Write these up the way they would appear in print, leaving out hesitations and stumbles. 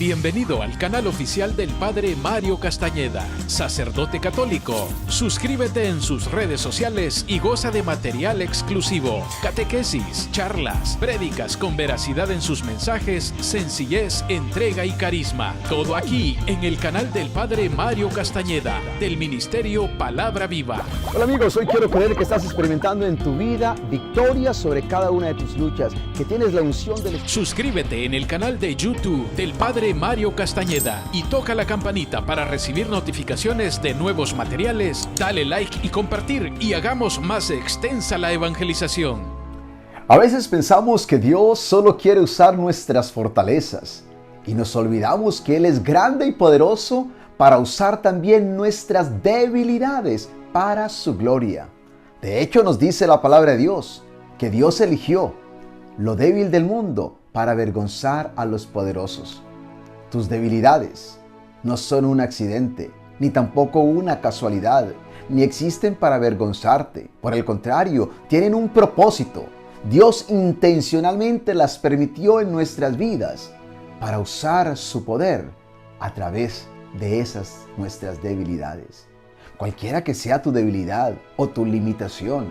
Bienvenido al canal oficial del Padre Mario Castañeda, sacerdote católico. Suscríbete en sus redes sociales y goza de material exclusivo, catequesis, charlas, prédicas con veracidad en sus mensajes, sencillez, entrega y carisma. Todo aquí en el canal del Padre Mario Castañeda, del Ministerio Palabra Viva. Hola amigos, hoy quiero creer que estás experimentando en tu vida victoria sobre cada una de tus luchas, que tienes la unción del Espíritu. Suscríbete en el canal de YouTube del Padre Mario Castañeda y toca la campanita para recibir notificaciones de nuevos materiales. Dale like y compartir y hagamos más extensa la evangelización. A veces pensamos que Dios solo quiere usar nuestras fortalezas y nos olvidamos que Él es grande y poderoso para usar también nuestras debilidades para su gloria. De hecho, nos dice la palabra de Dios que Dios eligió lo débil del mundo para avergonzar a los poderosos. Tus debilidades no son un accidente, ni tampoco una casualidad, ni existen para avergonzarte. Por el contrario, tienen un propósito. Dios intencionalmente las permitió en nuestras vidas para usar su poder a través de esas nuestras debilidades. Cualquiera que sea tu debilidad o tu limitación,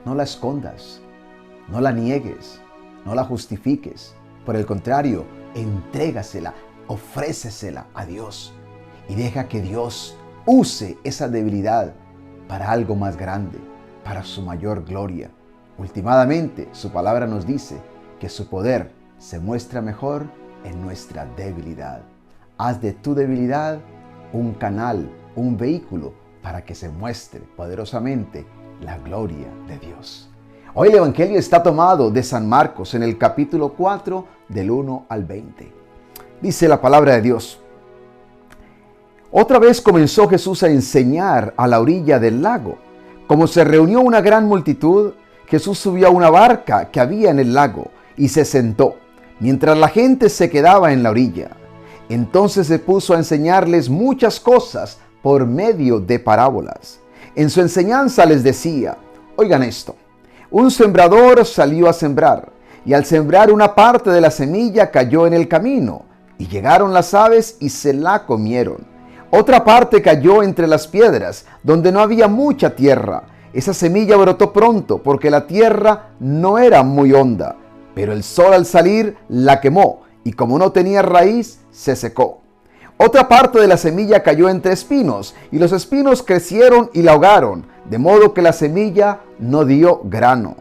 no la escondas, no la niegues, no la justifiques. Por el contrario, entrégasela, ofrécesela a Dios y deja que Dios use esa debilidad para algo más grande, para su mayor gloria. Últimamente, su palabra nos dice que su poder se muestra mejor en nuestra debilidad. Haz de tu debilidad un canal, un vehículo para que se muestre poderosamente la gloria de Dios. Hoy el Evangelio está tomado de San Marcos en el capítulo 4 del 1 al 20. Dice la palabra de Dios: Otra vez comenzó Jesús a enseñar a la orilla del lago. Como se reunió una gran multitud, Jesús subió a una barca que había en el lago y se sentó, mientras la gente se quedaba en la orilla. Entonces se puso a enseñarles muchas cosas por medio de parábolas. En su enseñanza les decía: Oigan esto. Un sembrador salió a sembrar, y al sembrar una parte de la semilla cayó en el camino, y llegaron las aves y se la comieron. Otra parte cayó entre las piedras, donde no había mucha tierra. Esa semilla brotó pronto, porque la tierra no era muy honda, pero el sol al salir la quemó, y como no tenía raíz, se secó. Otra parte de la semilla cayó entre espinos, y los espinos crecieron y la ahogaron, de modo que la semilla no dio grano.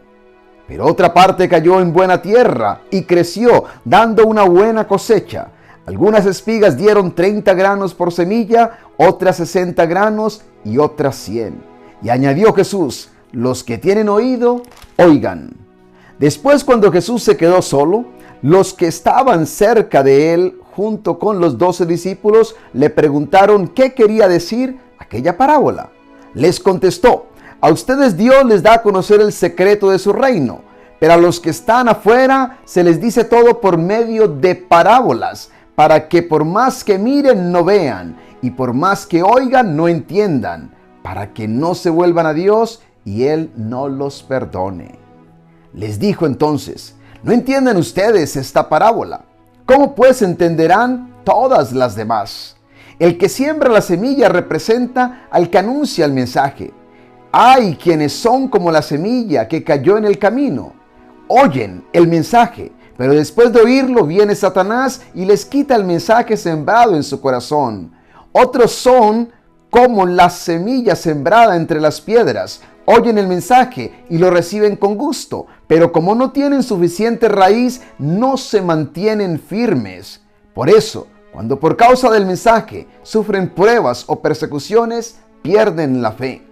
Pero otra parte cayó en buena tierra y creció, dando una buena cosecha. Algunas espigas dieron 30 granos por semilla, otras 60 granos y otras 100. Y añadió Jesús: Los que tienen oído, oigan. Después, cuando Jesús se quedó solo, los que estaban cerca de él, junto con los 12 discípulos, le preguntaron qué quería decir aquella parábola. Les contestó: A ustedes Dios les da a conocer el secreto de su reino, pero a los que están afuera se les dice todo por medio de parábolas, para que por más que miren no vean, y por más que oigan no entiendan, para que no se vuelvan a Dios y Él no los perdone. Les dijo entonces: ¿No entienden ustedes esta parábola? ¿Cómo pues entenderán todas las demás? El que siembra la semilla representa al que anuncia el mensaje. Hay quienes son como la semilla que cayó en el camino. Oyen el mensaje, pero después de oírlo viene Satanás y les quita el mensaje sembrado en su corazón. Otros son como la semilla sembrada entre las piedras. Oyen el mensaje y lo reciben con gusto, pero como no tienen suficiente raíz, no se mantienen firmes. Por eso, cuando por causa del mensaje sufren pruebas o persecuciones, pierden la fe.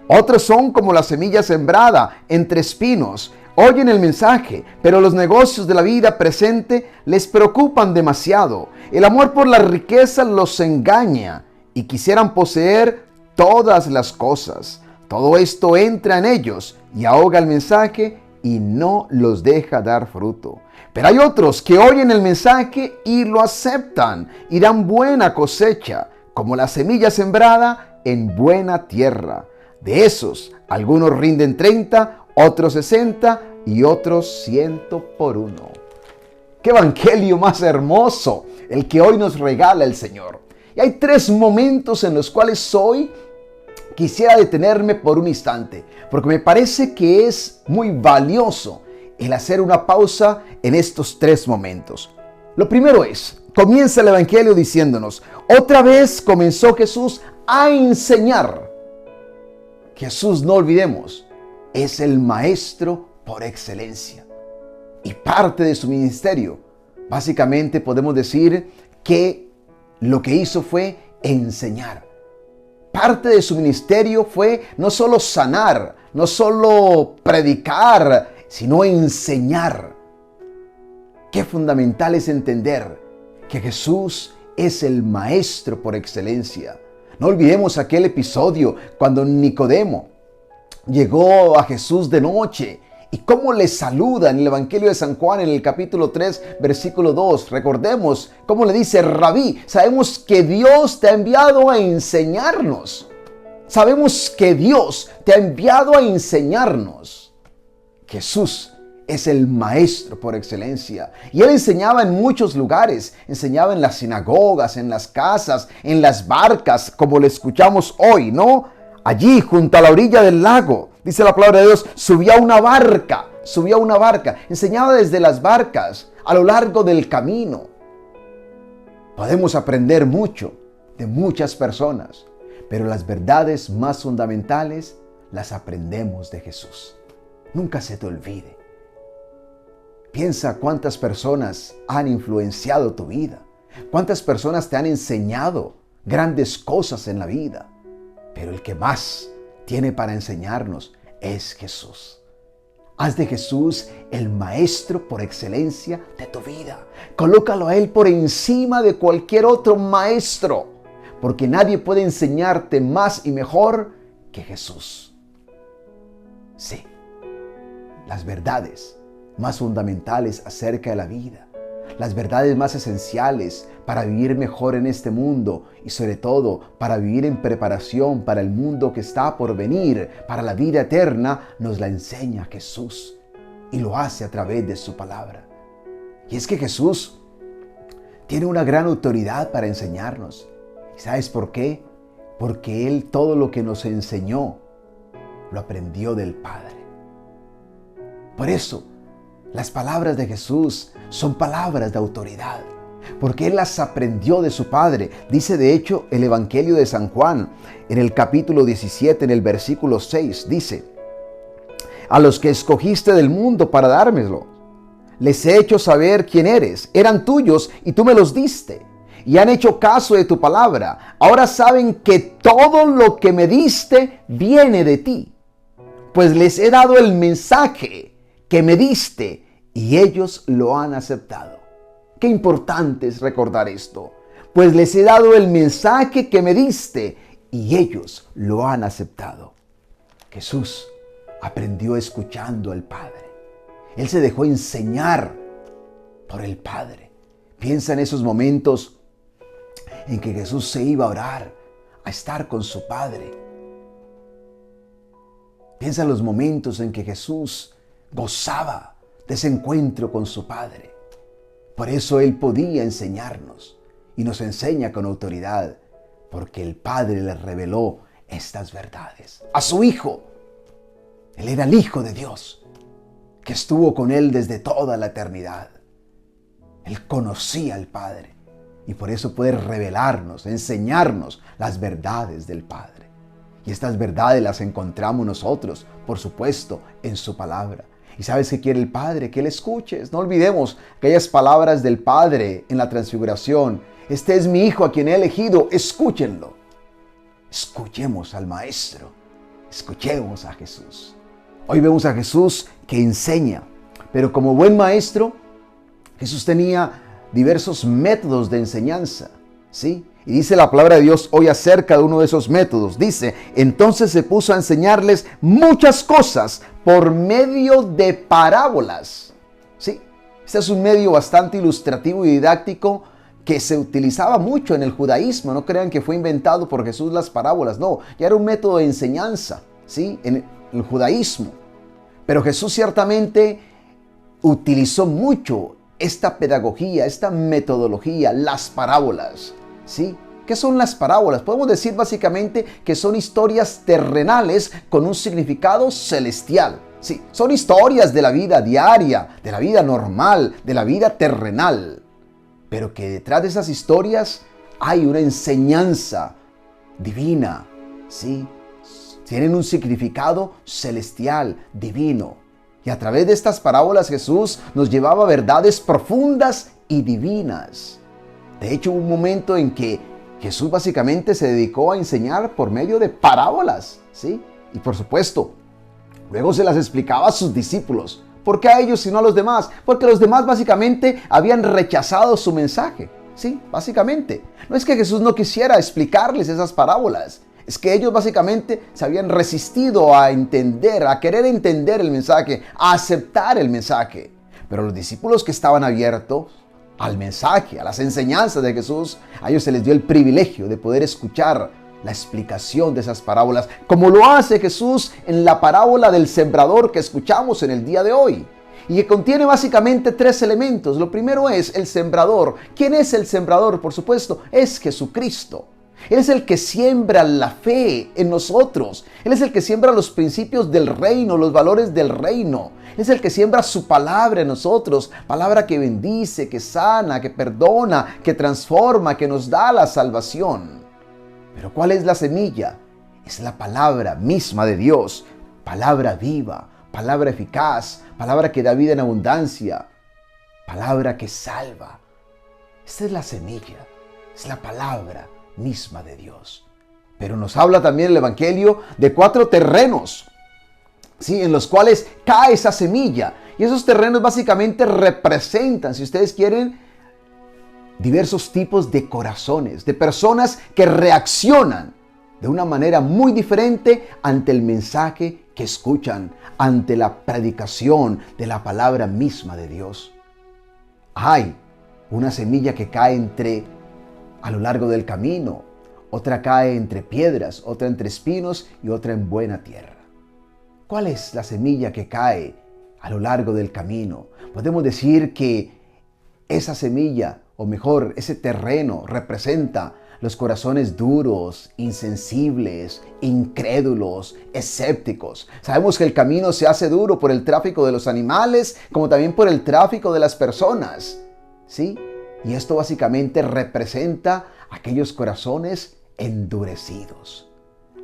Otros son como la semilla sembrada entre espinos. Oyen el mensaje, pero los negocios de la vida presente les preocupan demasiado. El amor por la riqueza los engaña y quisieran poseer todas las cosas. Todo esto entra en ellos y ahoga el mensaje y no los deja dar fruto. Pero hay otros que oyen el mensaje y lo aceptan y dan buena cosecha, como la semilla sembrada en buena tierra. De esos, algunos rinden 30, otros 60 y otros 100 por uno. ¡Qué evangelio más hermoso! el que hoy nos regala el Señor. Y hay 3 momentos en los cuales hoy quisiera detenerme por un instante, porque me parece que es muy valioso el hacer una pausa en estos 3 momentos. Lo primero es, comienza el Evangelio diciéndonos, otra vez comenzó Jesús a enseñar. Jesús, no olvidemos, es el maestro por excelencia. Y parte de su ministerio, básicamente podemos decir que lo que hizo fue enseñar. Parte de su ministerio fue no solo sanar, no solo predicar, sino enseñar. Qué fundamental es entender que Jesús es el maestro por excelencia. No olvidemos aquel episodio cuando Nicodemo llegó a Jesús de noche y cómo le saluda en el Evangelio de San Juan en el capítulo 3, versículo 2. Recordemos cómo le dice: Rabí, sabemos que Dios te ha enviado a enseñarnos. Sabemos que Dios te ha enviado a enseñarnos. Jesús es el maestro por excelencia. Y él enseñaba en muchos lugares. Enseñaba en las sinagogas, en las casas, en las barcas, como le escuchamos hoy, ¿no? Allí, junto a la orilla del lago, dice la palabra de Dios, subía una barca. Enseñaba desde las barcas, a lo largo del camino. Podemos aprender mucho de muchas personas, pero las verdades más fundamentales las aprendemos de Jesús. Nunca se te olvide. Piensa cuántas personas han influenciado tu vida, cuántas personas te han enseñado grandes cosas en la vida, pero el que más tiene para enseñarnos es Jesús. Haz de Jesús el maestro por excelencia de tu vida. Colócalo a Él por encima de cualquier otro maestro, porque nadie puede enseñarte más y mejor que Jesús. Sí, las verdades más fundamentales acerca de la vida, las verdades más esenciales para vivir mejor en este mundo y sobre todo para vivir en preparación para el mundo que está por venir, para la vida eterna, nos la enseña Jesús y lo hace a través de su palabra. Y es que Jesús tiene una gran autoridad para enseñarnos. ¿Y sabes por qué? Porque Él todo lo que nos enseñó lo aprendió del Padre. Por eso, las palabras de Jesús son palabras de autoridad, porque Él las aprendió de su Padre. Dice de hecho el Evangelio de San Juan, en el capítulo 17, en el versículo 6, dice: a los que escogiste del mundo para dármelo, les he hecho saber quién eres. Eran tuyos y tú me los diste, y han hecho caso de tu palabra. Ahora saben que todo lo que me diste viene de ti, pues les he dado el mensaje que me diste y ellos lo han aceptado. Qué importante es recordar esto. Pues les he dado el mensaje que me diste y ellos lo han aceptado. Jesús aprendió escuchando al Padre. Él se dejó enseñar por el Padre. Piensa en esos momentos en que Jesús se iba a orar, a estar con su Padre. Piensa en los momentos en que Jesús gozaba de ese encuentro con su Padre. Por eso Él podía enseñarnos y nos enseña con autoridad, porque el Padre le reveló estas verdades a su Hijo. Él era el Hijo de Dios, que estuvo con Él desde toda la eternidad. Él conocía al Padre y por eso puede revelarnos, enseñarnos las verdades del Padre. Y estas verdades las encontramos nosotros, por supuesto, en su palabra. ¿Y sabes qué quiere el Padre? Que le escuches. No olvidemos aquellas palabras del Padre en la transfiguración. Este es mi Hijo a quien he elegido, escúchenlo. Escuchemos al Maestro, escuchemos a Jesús. Hoy vemos a Jesús que enseña, pero como buen maestro, Jesús tenía diversos métodos de enseñanza, ¿sí? Y dice la palabra de Dios hoy acerca de uno de esos métodos. Dice: entonces se puso a enseñarles muchas cosas por medio de parábolas. ¿Sí? Este es un medio bastante ilustrativo y didáctico que se utilizaba mucho en el judaísmo. No crean que fue inventado por Jesús las parábolas. No, ya era un método de enseñanza, ¿sí? En el judaísmo. Pero Jesús ciertamente utilizó mucho esta pedagogía, esta metodología, las parábolas. ¿Sí? ¿Qué son las parábolas? Podemos decir básicamente que son historias terrenales con un significado celestial. Sí, son historias de la vida diaria, de la vida normal, de la vida terrenal. Pero que detrás de esas historias hay una enseñanza divina. Sí, tienen un significado celestial, divino. Y a través de estas parábolas Jesús nos llevaba verdades profundas y divinas. De hecho, hubo un momento en que Jesús básicamente se dedicó a enseñar por medio de parábolas, ¿sí? Y por supuesto, luego se las explicaba a sus discípulos. ¿Por qué a ellos y no a los demás? Porque los demás básicamente habían rechazado su mensaje, ¿sí? Básicamente. No es que Jesús no quisiera explicarles esas parábolas. Es que ellos básicamente se habían resistido a entender, a querer entender el mensaje, a aceptar el mensaje. Pero los discípulos que estaban abiertos al mensaje, a las enseñanzas de Jesús, a ellos se les dio el privilegio de poder escuchar la explicación de esas parábolas, como lo hace Jesús en la parábola del sembrador que escuchamos en el día de hoy. Y que contiene básicamente 3 elementos. Lo primero es el sembrador. ¿Quién es el sembrador? Por supuesto, es Jesucristo. Él es el que siembra la fe en nosotros. Él es el que siembra los principios del reino, los valores del reino. Él es el que siembra su palabra en nosotros. Palabra que bendice, que sana, que perdona, que transforma, que nos da la salvación. Pero ¿cuál es la semilla? Es la palabra misma de Dios. Palabra viva, palabra eficaz, palabra que da vida en abundancia. Palabra que salva. Esta es la semilla. Es la palabra misma de Dios. Pero nos habla también el Evangelio de 4 terrenos, ¿sí? En los cuales cae esa semilla. Y esos terrenos básicamente representan, si ustedes quieren, diversos tipos de corazones, de personas que reaccionan de una manera muy diferente ante el mensaje que escuchan, ante la predicación de la palabra misma de Dios. Hay una semilla que cae a lo largo del camino, otra cae entre piedras, otra entre espinos y otra en buena tierra. ¿Cuál es la semilla que cae a lo largo del camino? Podemos decir que esa semilla, o mejor, ese terreno representa los corazones duros, insensibles, incrédulos, escépticos. Sabemos que el camino se hace duro por el tráfico de los animales, como también por el tráfico de las personas, ¿sí? Y esto básicamente representa aquellos corazones endurecidos.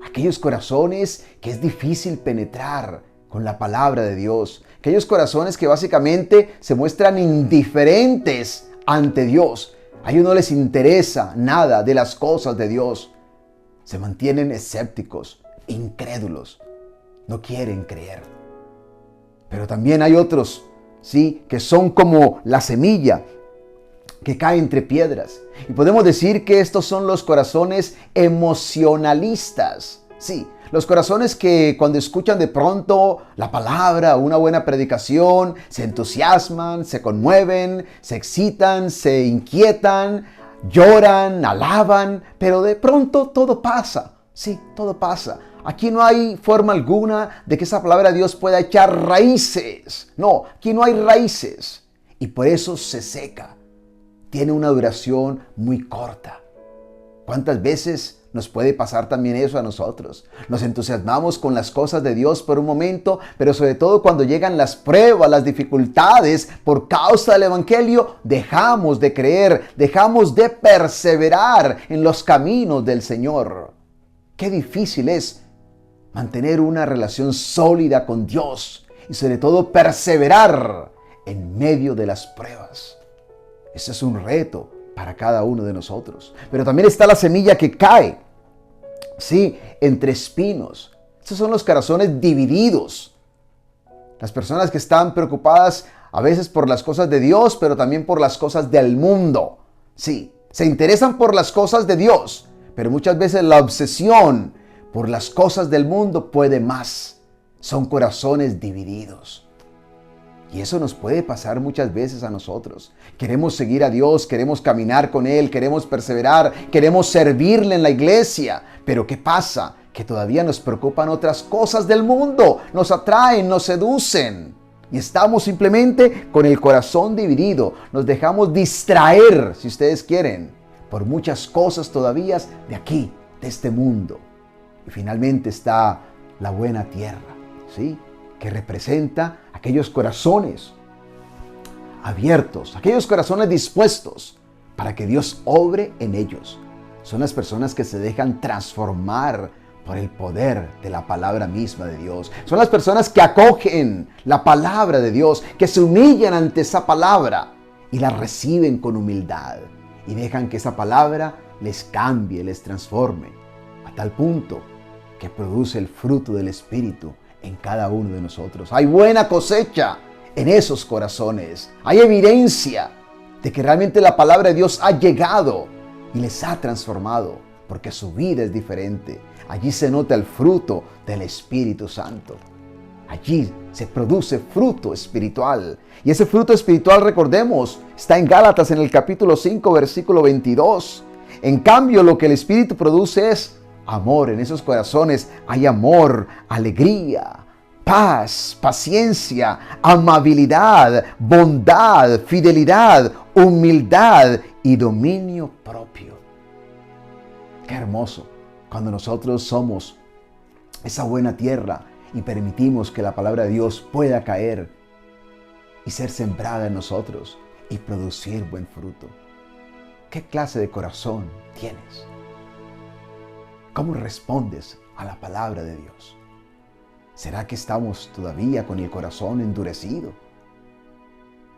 Aquellos corazones que es difícil penetrar con la palabra de Dios. Aquellos corazones que básicamente se muestran indiferentes ante Dios. A ellos no les interesa nada de las cosas de Dios. Se mantienen escépticos, incrédulos. No quieren creer. Pero también hay otros, ¿sí? Que son como la semilla que cae entre piedras. Y podemos decir que estos son los corazones emocionalistas. Sí, los corazones que cuando escuchan de pronto la palabra, una buena predicación, se entusiasman, se conmueven, se excitan, se inquietan, lloran, alaban, pero de pronto todo pasa. Sí, todo pasa. Aquí no hay forma alguna de que esa palabra de Dios pueda echar raíces. No, aquí no hay raíces. Y por eso se seca. Tiene una duración muy corta. ¿Cuántas veces nos puede pasar también eso a nosotros? Nos entusiasmamos con las cosas de Dios por un momento, pero sobre todo cuando llegan las pruebas, las dificultades, por causa del Evangelio, dejamos de creer, dejamos de perseverar en los caminos del Señor. Qué difícil es mantener una relación sólida con Dios y sobre todo perseverar en medio de las pruebas. Ese es un reto para cada uno de nosotros. Pero también está la semilla que cae, sí, entre espinos. Estos son los corazones divididos. Las personas que están preocupadas a veces por las cosas de Dios, pero también por las cosas del mundo. Sí, se interesan por las cosas de Dios, pero muchas veces la obsesión por las cosas del mundo puede más. Son corazones divididos. Y eso nos puede pasar muchas veces a nosotros. Queremos seguir a Dios, queremos caminar con Él, queremos perseverar, queremos servirle en la iglesia. Pero ¿qué pasa? Que todavía nos preocupan otras cosas del mundo. Nos atraen, nos seducen. Y estamos simplemente con el corazón dividido. Nos dejamos distraer, si ustedes quieren, por muchas cosas todavía de aquí, de este mundo. Y finalmente está la buena tierra, ¿sí? Que representa aquellos corazones abiertos, aquellos corazones dispuestos para que Dios obre en ellos. Son las personas que se dejan transformar por el poder de la palabra misma de Dios. Son las personas que acogen la palabra de Dios, que se humillan ante esa palabra y la reciben con humildad y dejan que esa palabra les cambie, les transforme, a tal punto que produce el fruto del Espíritu en cada uno de nosotros. Hay buena cosecha en esos corazones. Hay evidencia de que realmente la palabra de Dios ha llegado y les ha transformado, porque su vida es diferente. Allí se nota el fruto del Espíritu Santo. Allí se produce fruto espiritual. Y ese fruto espiritual, recordemos, está en Gálatas en el capítulo 5, versículo 22. En cambio, lo que el Espíritu produce es amor. En esos corazones hay amor, alegría, paz, paciencia, amabilidad, bondad, fidelidad, humildad y dominio propio. Qué hermoso cuando nosotros somos esa buena tierra y permitimos que la palabra de Dios pueda caer y ser sembrada en nosotros y producir buen fruto. ¿Qué clase de corazón tienes? ¿Cómo respondes a la palabra de Dios? ¿Será que estamos todavía con el corazón endurecido?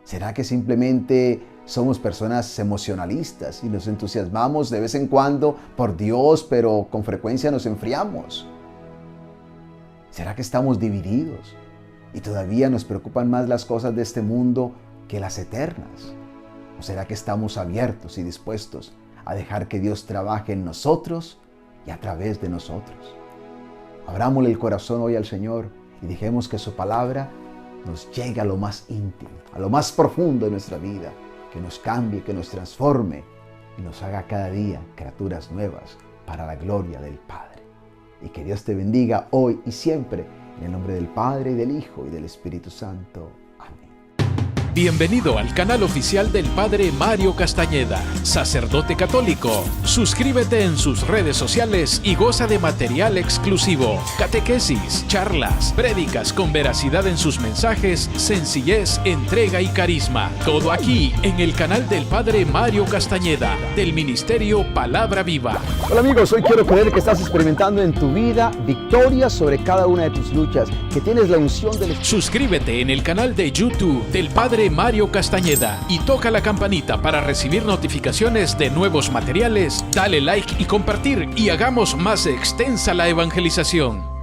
¿Será que simplemente somos personas emocionalistas y nos entusiasmamos de vez en cuando por Dios, pero con frecuencia nos enfriamos? ¿Será que estamos divididos y todavía nos preocupan más las cosas de este mundo que las eternas? ¿O será que estamos abiertos y dispuestos a dejar que Dios trabaje en nosotros y a través de nosotros? Abrámosle el corazón hoy al Señor y dejemos que su palabra nos llegue a lo más íntimo, a lo más profundo de nuestra vida, que nos cambie, que nos transforme y nos haga cada día criaturas nuevas para la gloria del Padre. Y que Dios te bendiga hoy y siempre, en el nombre del Padre, y del Hijo, y del Espíritu Santo. Amén. Bienvenido al canal oficial del Padre Mario Castañeda, sacerdote católico. Suscríbete en sus redes sociales y goza de material exclusivo, catequesis, charlas, prédicas con veracidad en sus mensajes, sencillez, entrega y carisma. Todo aquí en el canal del Padre Mario Castañeda, del Ministerio Palabra Viva. Hola amigos, hoy quiero creer que estás experimentando en tu vida victoria sobre cada una de tus luchas, que tienes la unción del Espíritu. Suscríbete en el canal de YouTube del Padre Mario Castañeda y toca la campanita para recibir notificaciones de nuevos materiales. Dale like y compartir y hagamos más extensa la evangelización.